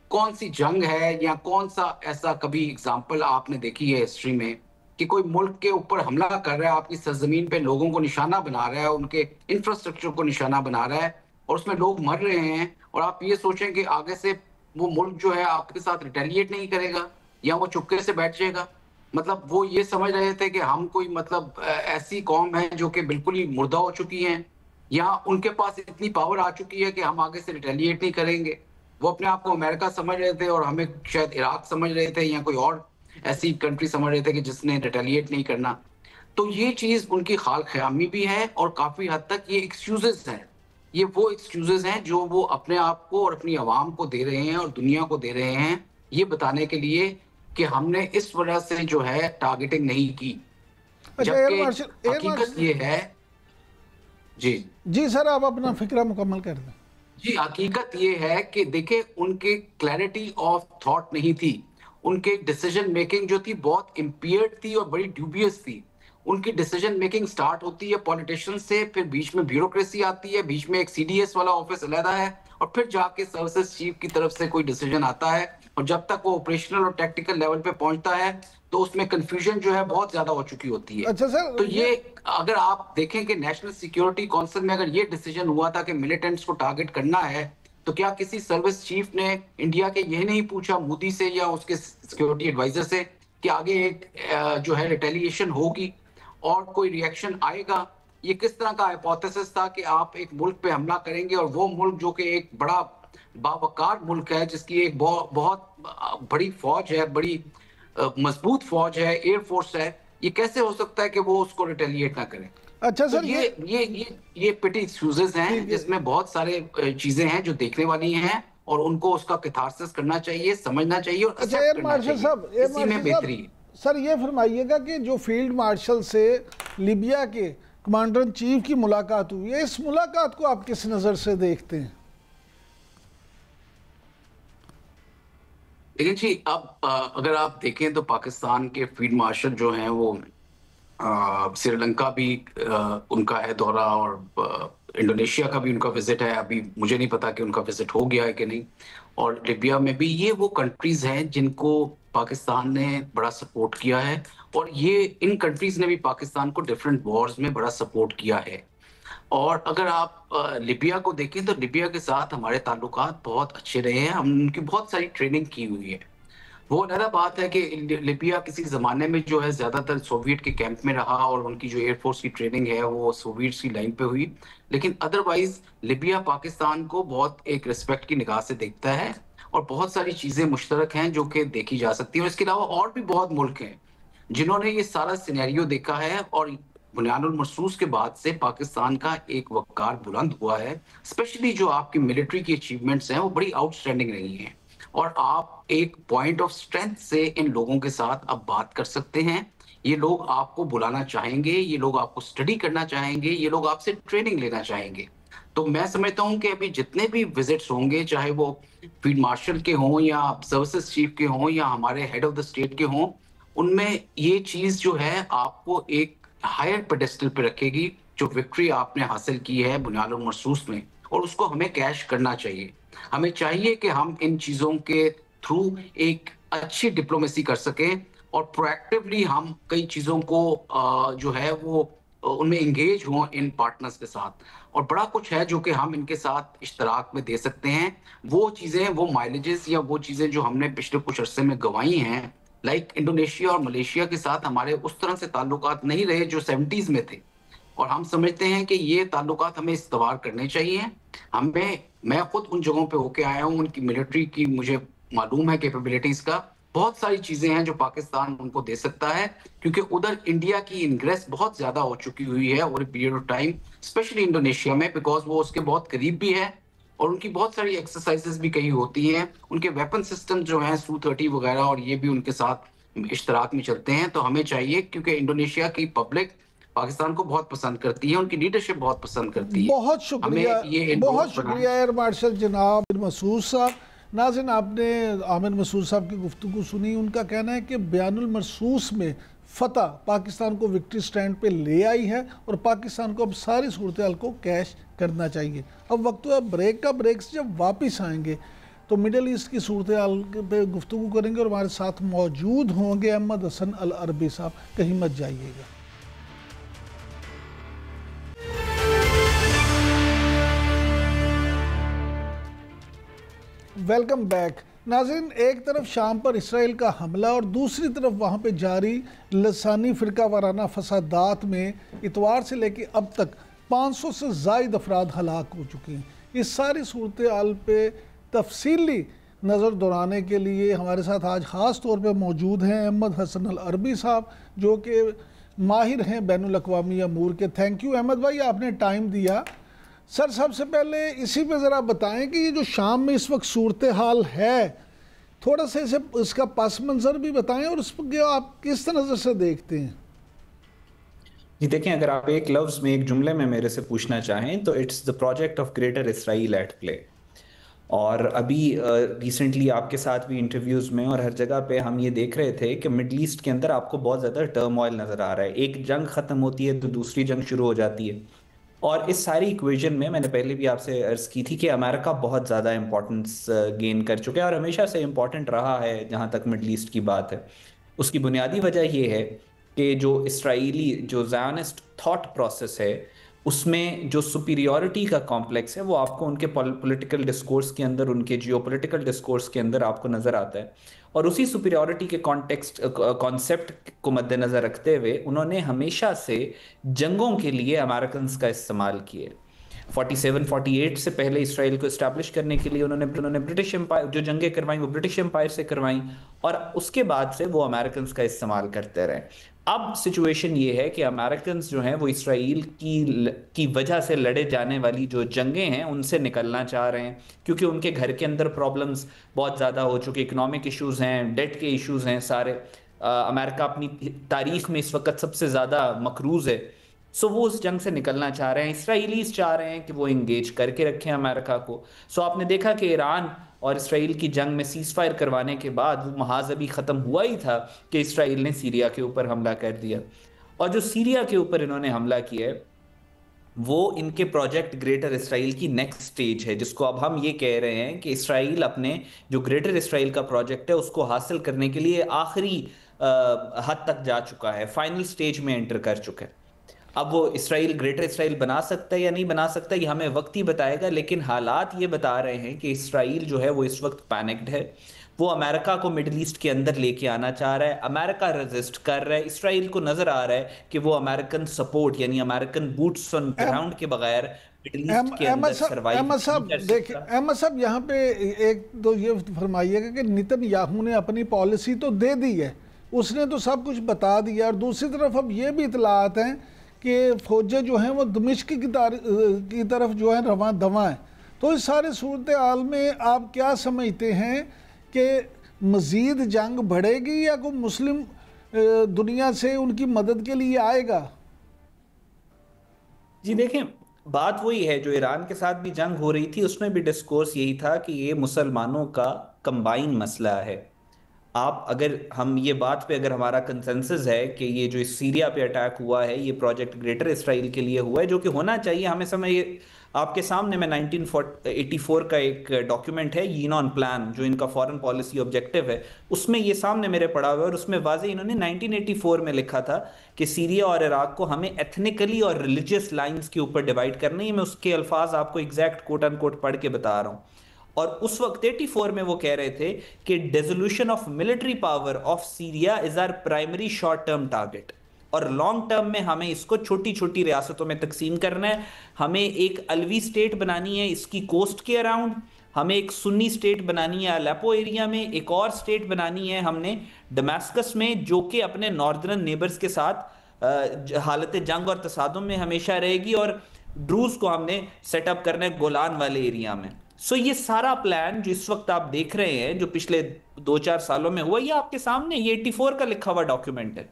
कौन सी जंग है या कौन सा ऐसा कभी एग्जाम्पल आपने देखी है हिस्ट्री में कि कोई मुल्क के ऊपर हमला कर रहा है, आपकी सरजमीन पे लोगों को निशाना बना रहा है, उनके इंफ्रास्ट्रक्चर को निशाना बना रहा है और उसमें लोग मर रहे हैं और आप ये सोचें कि आगे से वो मुल्क जो है आपके साथ रिटेलिएट नहीं करेगा या वो चुपके से बैठ जाएगा? मतलब वो ये समझ रहे थे कि हम कोई मतलब ऐसी कौम है जो कि बिल्कुल ही मुर्दा हो चुकी है, या उनके पास इतनी पावर आ चुकी है कि हम आगे से रिटेलिएट नहीं करेंगे। वो अपने आप को अमेरिका समझ रहे थे और हमें शायद इराक समझ रहे थे या कोई और ऐसी कंट्री समझ रहे थे कि जिसने रिटेलिएट नहीं करना। तो ये चीज उनकी खाल ख़यामी भी है और काफी हद तक ये एक्सक्यूजेस हैं। ये वो एक्सक्यूजेस हैं जो वो अपने आप को और अपनी आवाम को दे रहे हैं और दुनिया को दे रहे हैं, ये बताने के लिए कि हमने इस वजह से जो है टारगेटिंग नहीं की। जबकि हकीकत ये है जी सर, आप अपना फिक्रा मुकम्मल कर दें। जी, हकीकत ये है कि देखिए उनके क्लैरिटी ऑफ थॉट नहीं थी, उनके डिसीजन मेकिंग जो थी बहुत इम्पियर्ड थी और बड़ी ड्यूबियस थी। उनकी डिसीजन मेकिंग स्टार्ट होती है पॉलिटिशियन से, फिर बीच में ब्यूरोक्रेसी आती है, बीच में एक सीडीएस वाला ऑफिस अलहदा है और फिर जाके सर्विसेज चीफ की तरफ से कोई डिसीजन आता है, और जब तक वो ऑपरेशनल और टेक्निकल लेवल पे पहुंचता है तो उसमें कंफ्यूजन जो है बहुत ज्यादा हो चुकी होती है। अच्छा सर, तो ये अगर आप देखें कि नेशनल सिक्योरिटी काउंसिल में अगर ये डिसीजन हुआ था कि मिलिटेंट्स को टारगेट करना है, तो क्या किसी सर्विस चीफ ने इंडिया के ये नहीं पूछा मोदी से या उसके सिक्योरिटी एडवाइजर से कि आगे एक जो है रिटेलिएशन होगी और कोई रिएक्शन आएगा? ये किस तरह का हाइपोथेसिस था कि आप एक मुल्क पे हमला करेंगे, और वो मुल्क जो कि एक बड़ा बावकार मुल्क है, जिसकी एक बहुत बड़ी फौज है, बड़ी मजबूत फौज है, एयर फोर्स है, ये कैसे हो सकता है कि वो उसको रिटेलिएट ना करें? अच्छा सर, तो ये पिटी एक्सक्यूजेस हैं जिसमें बहुत सारे चीजें हैं जो देखने वाली हैं और उनको उसका कैथारसिस करना चाहिए, समझना चाहिए और एक्सेप्ट करना चाहिए। इसी में बेहतरी है। सर ये फरमाइएगा कि जो फील्ड मार्शल से लीबिया के कमांडर इन चीफ की मुलाकात हुई है, इस मुलाकात को आप किस नज़र से देखते हैं? लेकिन जी अब अगर आप देखें तो पाकिस्तान के फील्ड मार्शल जो हैं वो श्रीलंका भी उनका है दौरा, और इंडोनेशिया का भी उनका विजिट है। अभी मुझे नहीं पता कि उनका विजिट हो गया है कि नहीं। और लिबिया में भी ये वो कंट्रीज हैं जिनको पाकिस्तान ने बड़ा सपोर्ट किया है, और ये इन कंट्रीज ने भी पाकिस्तान को डिफरेंट वॉर्स में बड़ा सपोर्ट किया है। और अगर आप लिबिया को देखें तो लिबिया के साथ हमारे ताल्लुकात बहुत अच्छे रहे हैं, हम उनकी बहुत सारी ट्रेनिंग की हुई है। वो अलग बात है कि लिबिया किसी जमाने में जो है ज्यादातर सोवियत के कैंप में रहा और उनकी जो एयरफोर्स की ट्रेनिंग है वो सोवियत की लाइन पे हुई, लेकिन अदरवाइज लिबिया पाकिस्तान को बहुत एक रिस्पेक्ट की निगाह से देखता है और बहुत सारी चीजें मुश्तरक हैं जो कि देखी जा सकती है। और इसके अलावा और भी बहुत मुल्क हैं जिन्होंने ये सारा सिनेरियो देखा है, और बुनियानुल मरसूस के बाद से पाकिस्तान का एक वकार बुलंद हुआ है। स्पेशली जो आपकी मिलिट्री की अचीवमेंट्स हैं वो बड़ी आउटस्टैंडिंग रही हैं, और आप एक पॉइंट ऑफ स्ट्रेंथ से इन लोगों के साथ अब बात कर सकते हैं। ये लोग आपको बुलाना चाहेंगे, ये लोग आपको स्टडी करना चाहेंगे, ये लोग आपसे ट्रेनिंग लेना चाहेंगे। तो मैं समझता हूं कि अभी जितने भी विजिट्स होंगे, चाहे वो फील्ड मार्शल के हों या सर्विसेज चीफ के हों या हमारे हेड ऑफ द स्टेट के हों, उनमें ये चीज जो है आपको एक हायर पेडेस्टल पे रखेगी जो विक्ट्री आपने हासिल की है बुनियानुल मरसूस में, और उसको हमें कैश करना चाहिए। हमें चाहिए कि हम इन चीजों के थ्रू एक अच्छी डिप्लोमेसी कर सकें और प्रोएक्टिवली हम कई चीजों को जो है वो उनमें इंगेज हों इन पार्टनर्स के साथ। और बड़ा कुछ है जो कि हम इनके साथ इश्तराक में दे सकते हैं। वो चीजें, वो माइलेजेस या वो चीजें जो हमने पिछले कुछ अरसे में गंवाई हैं, लाइक इंडोनेशिया और मलेशिया के साथ हमारे उस तरह से ताल्लुकात नहीं रहे जो 70s में थे, और हम समझते हैं कि ये ताल्लुकात हमें इस्तवार करने चाहिए। मैं खुद उन जगहों पे होके आया हूँ, उनकी मिलिट्री की मुझे मालूम है कैपेबिलिटीज का। बहुत सारी चीजें हैं जो पाकिस्तान उनको दे सकता है, क्योंकि उधर इंडिया की इनग्रेस बहुत ज्यादा हो चुकी हुई है over period of time, specially Indonesia में, बिकॉज वो उसके बहुत करीब भी है और उनकी बहुत सारी एक्सरसाइजेस भी कहीं होती हैं। उनके वेपन सिस्टम जो हैं Su-30 वगैरह, और ये भी उनके साथ इश्तराक में चलते हैं। तो हमें चाहिए, क्योंकि इंडोनेशिया की पब्लिक पाकिस्तान को बहुत पसंद करती है, उनकी लीडरशिप बहुत पसंद करती है। बहुत शुक्रिया, बहुत शुक्रिया एयर मार्शल जनाब मसूद साहब। नाज़रीन, आपने आमिर मसूद साहब की गुफ्तगू सुनी। उनका कहना है कि बयानुल मरसूस में फतह पाकिस्तान को विक्ट्री स्टैंड पे ले आई है और पाकिस्तान को अब सारी सूरत हाल को कैश करना चाहिए। अब वक्त है ब्रेक का। ब्रेक से जब वापस आएंगे तो मिडल ईस्ट की सूरत हाल पे गुफ्तगू करेंगे और हमारे साथ मौजूद होंगे अहमद हसन अल अरबी साहब। कहीं मत जाइएगा। Welcome back. नाज़रीन, एक तरफ शाम पर इसराइल का हमला और दूसरी तरफ वहाँ पे जारी लसानी फ़िरका वाराना फसादात में इतवार से लेकर अब तक 500 से ज़ायद अफराद हलाक हो चुके हैं। इस सारी सूरत हाल पे तफसीली नज़र दौड़ाने के लिए हमारे साथ आज ख़ास तौर पे मौजूद हैं अहमद हसन अल अरबी साहब, जो कि माहिर हैं बैनुल अक़वामी अमूर के। थैंक यू अहमद भाई, आपने टाइम दिया। सर, सबसे पहले इसी पे ज़रा बताएं कि ये जो शाम में इस वक्त सूरत हाल है, थोड़ा सा इसे इसका पस मंज़र भी बताएं और उस पर आप किस नज़र से देखते हैं। जी देखें, अगर आप एक लफ्ज़ में, एक जुमले में मेरे से पूछना चाहें तो it's the project of greater Israel at play. और अभी रिसेंटली आपके साथ भी इंटरव्यूज़ में और हर जगह पे हम ये देख रहे थे कि मिडल ईस्ट के अंदर आपको बहुत ज़्यादा टर्मोइल नज़र आ रहा है। एक जंग ख़त्म होती है तो दूसरी जंग शुरू हो जाती है। और इस सारी इक्वेशन में मैंने पहले भी आपसे अर्ज़ की थी कि अमेरिका बहुत ज़्यादा इंपॉर्टेंस गेन कर चुका है और हमेशा से इम्पॉर्टेंट रहा है जहाँ तक मिडल ईस्ट की बात है। उसकी बुनियादी वजह ये है कि जो इसराइली जो ज़ायनिस्ट थॉट प्रोसेस है उसमें जो सुपीरियॉरिटी का कॉम्प्लेक्स है वो आपको उनके पॉलिटिकल डिस्कोर्स के अंदर, उनके जियोपॉलिटिकल डिस्कोर्स के अंदर आपको नज़र आता है। और उसी सुपीरियॉरिटी के कॉन्सेप्ट को मद्देनज़र रखते हुए उन्होंने हमेशा से जंगों के लिए अमेरिकन्स का इस्तेमाल किए। 47-48 से पहले इसराइल को इस्टेब्लिश करने के लिए उन्होंने ब्रिटिश एम्पायर, जो जंगें करवाई वो ब्रिटिश एम्पायर से करवाई और उसके बाद से वो अमेरिकन्स का इस्तेमाल करते रहे। अब सिचुएशन ये है कि अमेरिकन्स जो हैं वो इसराइल की वजह से लड़े जाने वाली जो जंगें हैं उनसे निकलना चाह रहे हैं, क्योंकि उनके घर के अंदर प्रॉब्लम्स बहुत ज़्यादा हो चुके, इकोनॉमिक इश्यूज़ हैं, डेट के इश्यूज़ हैं सारे। अमेरिका अपनी तारीख में इस वक्त सबसे ज़्यादा मकरूज़ है। सो वो उस जंग से निकलना चाह रहे हैं। इसराइलीज़ चाह रहे हैं कि वो इंगेज करके रखें अमेरिका को। सो आपने देखा कि ईरान और इसराइल की जंग में सीज़ फायर करवाने के बाद वो महाज अभी ख़त्म हुआ ही था कि इसराइल ने सीरिया के ऊपर हमला कर दिया। और जो सीरिया के ऊपर इन्होंने हमला किया है वो इनके प्रोजेक्ट ग्रेटर इसराइल की नेक्स्ट स्टेज है, जिसको अब हम ये कह रहे हैं कि इसराइल अपने जो ग्रेटर इसराइल का प्रोजेक्ट है उसको हासिल करने के लिए आखिरी हद तक जा चुका है, फाइनल स्टेज में एंटर कर चुका है। अब वो इसराइल ग्रेटर इसराइल बना सकता है या नहीं बना सकता ये हमें वक्त ही बताएगा, लेकिन हालात ये बता रहे हैं कि इसराइल जो है वो इस वक्त पैनिक्ड है। वो अमेरिका को मिडिल ईस्ट के अंदर लेके आना चाह रहा है, अमेरिका रेजिस्ट कर रहा है। इसराइल को नजर आ रहा है कि वो अमेरिकन सपोर्ट यानी अमेरिकन बूट्स ऑन ग्राउंड के बगैर मिडिल ईस्ट के अंदर सर्वाइव नहीं कर सकता। देखिए अहमद साहब, यहाँ पे एक तो ये फरमाइएगा कि नेतन्याहू ने अपनी पॉलिसी तो दे दी है, उसने तो सब कुछ बता दिया, और दूसरी तरफ अब ये भी इतलात हैं कि फौजें जो हैं वो दमिश्क की तरफ जो है रवां दवा हैं। तो इस सारे सूरत हाल में आप क्या समझते हैं कि मज़ीद जंग बढ़ेगी या कोई मुस्लिम दुनिया से उनकी मदद के लिए आएगा? जी देखें, बात वही है जो ईरान के साथ भी जंग हो रही थी, उसमें भी डिस्कोर्स यही था कि ये मुसलमानों का कंबाइन मसला है। आप अगर हम ये बात पे अगर हमारा कंसेंसस है कि ये जो सीरिया पे अटैक हुआ है ये प्रोजेक्ट ग्रेटर इसराइल के लिए हुआ है, जो कि होना चाहिए हमें समय। ये आपके सामने में 1984 का एक डॉक्यूमेंट है यीनॉन प्लान, जो इनका फॉरेन पॉलिसी ऑब्जेक्टिव है, उसमें ये सामने मेरे पड़ा हुआ है और उसमें वाज़े इन्होंने 1984 में लिखा था कि सीरिया और इराक को हमें एथनिकली और रिलीजियस लाइंस के ऊपर डिवाइड करना है। मैं उसके अल्फाज आपको एग्जैक्ट कोट अनकोट पढ़ के बता रहा हूँ। और उस वक्त 84 में वो कह रहे थे कि dissolution of military power of Syria is our primary short term target, और लॉन्ग टर्म में हमें इसको छोटी छोटी रियासतों में तकसीम करना है। हमें एक अलवी स्टेट बनानी है इसकी कोस्ट के अराउंड, हमें एक सुन्नी स्टेट बनानी है अलेपो एरिया में, एक और स्टेट बनानी है हमने दमास्कस में जो कि अपने नॉर्दर्न नेबर्स के साथ हालत जंग और तसादुम में हमेशा रहेगी, और ड्रूज को हमने सेटअप करना है गोलान वाले एरिया में। सो ये सारा प्लान जो इस वक्त आप देख रहे हैं जो पिछले 2-4 सालों में हुआ, ये आपके सामने ये 84 का लिखा हुआ डॉक्यूमेंट है।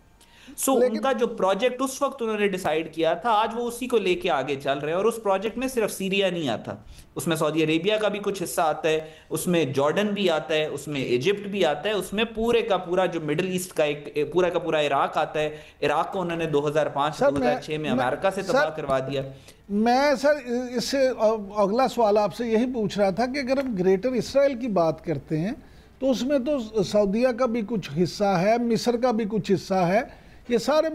सो उनका जो प्रोजेक्ट उस वक्त उन्होंने डिसाइड किया था, आज वो उसी को लेके आगे चल रहे हैं। और उस प्रोजेक्ट में सिर्फ सीरिया नहीं आता, उसमें सऊदी अरेबिया का भी कुछ हिस्सा आता है, उसमें जॉर्डन भी आता है, उसमें इजिप्ट भी आता है, उसमें पूरे का पूरा जो मिडिल ईस्ट का एक पूरा का पूरा इराक आता है। इराक को उन्होंने 2005-2006 में अमेरिका से तबाह करवा दिया। मैं सर इससे अगला सवाल आपसे यही पूछ रहा था कि अगर हम ग्रेटर इसराइल की बात करते हैं तो उसमें तो सऊदीया का भी कुछ हिस्सा है, मिस्र का भी कुछ हिस्सा है, ये सारे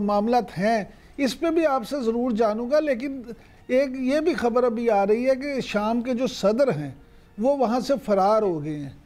मामलात हैं। इस पे भी आपसे ज़रूर जानूंगा, लेकिन एक ये भी खबर अभी आ रही है कि शाम के जो सदर हैं वो वहाँ से फरार हो गए हैं।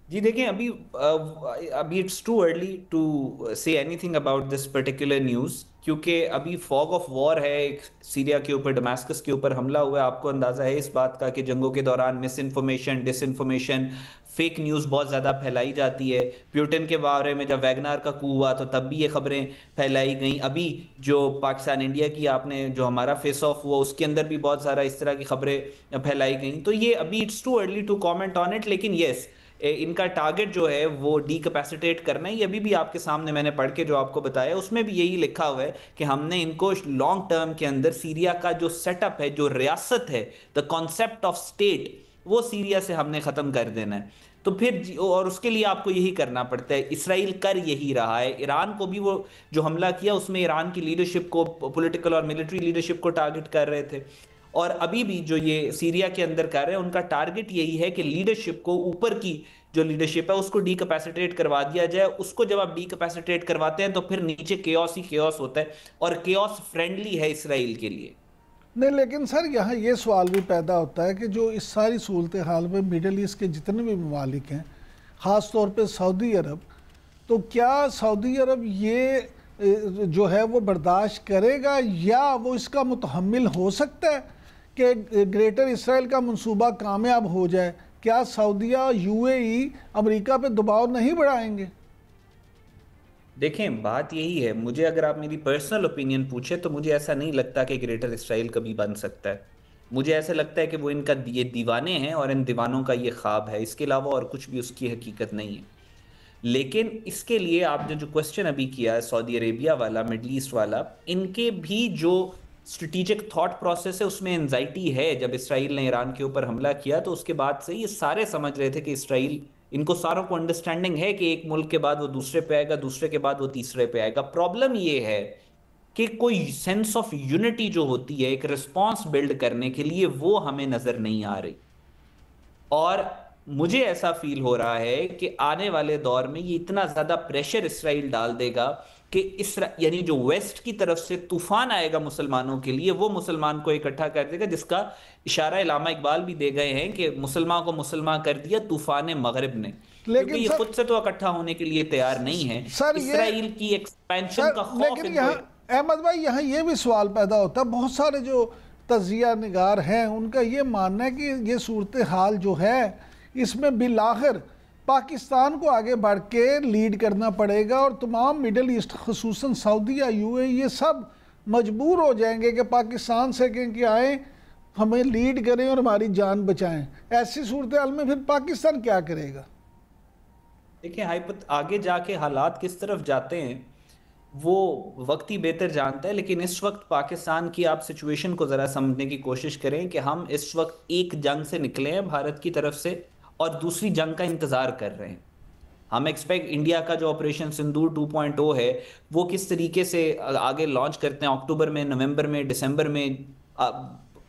जी देखिए, अभी it's too early to say anything about this particular news, क्योंकि अभी फॉग ऑफ वॉर है, एक सीरिया के ऊपर, दमास्कस के ऊपर हमला हुआ है। आपको अंदाज़ा है इस बात का कि जंगों के दौरान miss information, disinformation, fake news बहुत ज़्यादा फैलाई जाती है। प्यूटन के बारे में जब वैगनार का कू हुआ तो तब भी ये खबरें फैलाई गई। अभी जो पाकिस्तान इंडिया की आपने जो हमारा फेस ऑफ हुआ उसके अंदर भी बहुत सारा इस तरह की खबरें फैलाई गई। तो ये अभी it's too early to comment on it, लेकिन येस, इनका टारगेट जो है वो डीकैपेसिटेट करना है। ये अभी भी आपके सामने मैंने पढ़ के जो आपको बताया उसमें भी यही लिखा हुआ है कि हमने इनको लॉन्ग टर्म के अंदर सीरिया का जो सेटअप है, जो रियासत है, द कॉन्सेप्ट ऑफ स्टेट, वो सीरिया से हमने खत्म कर देना है। तो फिर और उसके लिए आपको यही करना पड़ता है। इसराइल कर यही रहा है। ईरान को भी वो जो हमला किया उसमें ईरान की लीडरशिप को, पॉलिटिकल और मिलिट्री लीडरशिप को टारगेट कर रहे थे। और अभी भी जो ये सीरिया के अंदर कर रहे हैं उनका टारगेट यही है कि लीडरशिप को, ऊपर की जो लीडरशिप है उसको डीकैपेसिटेट करवा दिया जाए। उसको जब आप डीकैपेसिटेट करवाते हैं तो फिर नीचे केओस ही केओस होता है, और केओस फ्रेंडली है इसराइल के लिए। नहीं, लेकिन सर यहाँ ये सवाल भी पैदा होता है कि जो इस सारी सूरत हाल में मिडल ईस्ट के जितने भी ममालिक हैं, ख़ास तौर पे सऊदी अरब, तो क्या सऊदी अरब ये जो है वो बर्दाश्त करेगा, या वो इसका मुतहम्मिल हो सकता है कि ग्रेटर इसराइल का मंसूबा कामयाब हो जाए? क्या सऊदीया, यूएई अमेरिका पे दबाव नहीं बढ़ाएंगे? देखें, बात यही है, मुझे अगर आप मेरी पर्सनल ओपिनियन पूछे तो मुझे ऐसा नहीं लगता कि ग्रेटर इसराइल कभी बन सकता है। मुझे ऐसा लगता है कि वो इनका ये दीवाने हैं और इन दीवानों का ये ख्वाब है, इसके अलावा और कुछ भी उसकी हकीकत नहीं है। लेकिन इसके लिए आपने जो क्वेश्चन अभी किया है सऊदी अरेबिया वाला, मिडल ईस्ट वाला, इनके भी जो स्ट्रेटेजिक थॉट प्रोसेस है उसमें एंजाइटी है। जब इसराइल ने ईरान के ऊपर हमला किया तो उसके बाद से ये सारे समझ रहे थे कि इसराइल, इनको सारों को अंडरस्टैंडिंग है कि एक मुल्क के बाद वो दूसरे पे आएगा, दूसरे के बाद वो तीसरे पे आएगा। प्रॉब्लम ये है कि कोई सेंस ऑफ यूनिटी जो होती है एक रिस्पॉन्स बिल्ड करने के लिए, वो हमें नजर नहीं आ रही। और मुझे ऐसा फील हो रहा है कि आने वाले दौर में ये इतना ज्यादा प्रेशर इसराइल डाल देगा कि यानी जो वेस्ट की तरफ से तूफान आएगा मुसलमानों के लिए, वो मुसलमान को इकट्ठा कर देगा, जिसका इशारा इल्लामा इकबाल भी दे गए हैं कि मुसलमान को मुसलमान कर दिया तूफान मगरिब ने। लेकिन ये खुद से तो इकट्ठा होने के लिए तैयार नहीं है। इसराइल की एक्सपेंशन का खौफ। लेकिन यहाँ अहमद भाई, यहाँ ये भी सवाल पैदा होता है, बहुत सारे जो तजिया निगार हैं उनका ये मानना है कि ये सूरत हाल जो है इसमें बिलाखिर पाकिस्तान को आगे बढ़ के लीड करना पड़ेगा, और तमाम मिडल ईस्ट, खुसूसन सऊदीया, यूएई, ये सब मजबूर हो जाएंगे कि पाकिस्तान से कि आए हमें लीड करें और हमारी जान बचाएं। ऐसी सूरत हाल में फिर पाकिस्तान क्या करेगा? देखिए, आगे जाके हालात किस तरफ जाते हैं वो वक्त ही बेहतर जानता है। लेकिन इस वक्त पाकिस्तान की आप सिचुएशन को ज़रा समझने की कोशिश करें कि हम इस वक्त एक जंग से निकले हैं भारत की तरफ से और दूसरी जंग का इंतज़ार कर रहे हैं। हम एक्सपेक्ट इंडिया का जो ऑपरेशन सिंदूर 2.0 है वो किस तरीके से आगे लॉन्च करते हैं, अक्टूबर में, नवंबर में, दिसंबर में,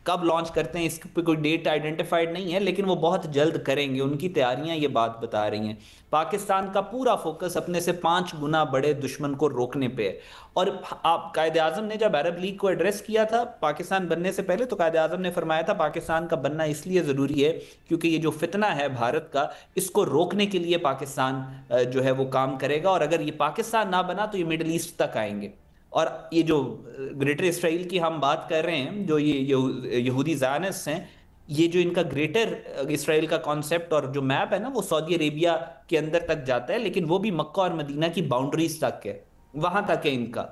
कब लॉन्च करते हैं इस पे कोई डेट आइडेंटिफाइड नहीं है, लेकिन वो बहुत जल्द करेंगे, उनकी तैयारियां ये बात बता रही हैं। पाकिस्तान का पूरा फोकस अपने से 5 गुना बड़े दुश्मन को रोकने पे है। और आप, कायदे आजम ने जब अरब लीग को एड्रेस किया था पाकिस्तान बनने से पहले, तो कायदे आजम ने फरमाया था पाकिस्तान का बनना इसलिए ज़रूरी है क्योंकि ये जो फितना है भारत का, इसको रोकने के लिए पाकिस्तान जो है वो काम करेगा, और अगर ये पाकिस्तान ना बना तो ये मिडल ईस्ट तक आएंगे। और ये जो ग्रेटर इसराइल की हम बात कर रहे हैं, जो ये यहूदी ज़ायनिस्ट हैं, ये जो इनका ग्रेटर इसराइल का कॉन्सेप्ट और जो मैप है ना, वो सऊदी अरेबिया के अंदर तक जाता है, लेकिन वो भी मक्का और मदीना की बाउंड्रीज तक है, वहां तक है इनका।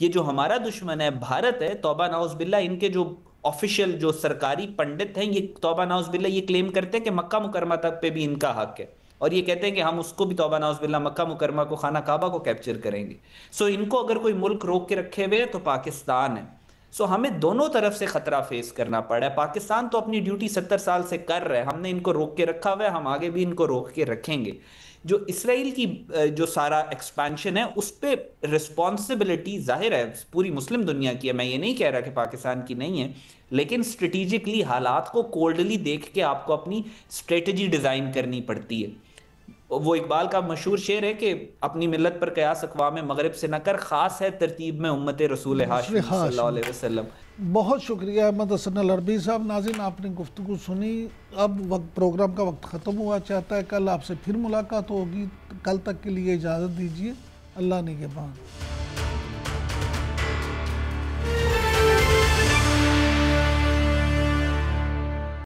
ये जो हमारा दुश्मन है भारत है, तौबा नाउज़ बिल्ला, इनके जो ऑफिशियल जो सरकारी पंडित हैं, ये तौबा नाउज़ बिल्ला ये क्लेम करते हैं कि मक्का मुकरमा तक पे भी इनका हक है, और ये कहते हैं कि हम उसको भी, तौबा नाउज़ बिल्ला, मक्का मुकरमा को, खाना काबा को कैप्चर करेंगे। सो इनको अगर कोई मुल्क रोक के रखे हुए है तो पाकिस्तान है। सो हमें दोनों तरफ से खतरा फेस करना पड़ा है। पाकिस्तान तो अपनी ड्यूटी 70 साल से कर रहा है, हमने इनको रोक के रखा हुआ है, हम आगे भी इनको रोक के रखेंगे। जो इसराइल की जो सारा एक्सपेंशन है उस पर रिस्पॉन्सिबिलिटी जाहिर है पूरी मुस्लिम दुनिया की है, मैं ये नहीं कह रहा कि पाकिस्तान की नहीं है, लेकिन स्ट्रेटेजिकली हालात को कोल्डली देख के आपको अपनी स्ट्रेटजी डिज़ाइन करनी पड़ती है। वो इकबाल का मशहूर शेर है कि अपनी मिल्लत पर कयास अक़वाम मगरिब से न कर, खास है तरतीब में उम्मत रसूल हाशिम सल्लल्लाहु अलैहि वसल्लम। बहुत शुक्रिया अहमद हसन अल-अरबी साहब। नाज़रीन, आपने गुफ्तगू सुनी। अब वक्त प्रोग्राम का वक्त ख़त्म हुआ चाहता है। कल आपसे फिर मुलाकात होगी। कल तक के लिए इजाज़त दीजिए। अल्लाह निगहबान।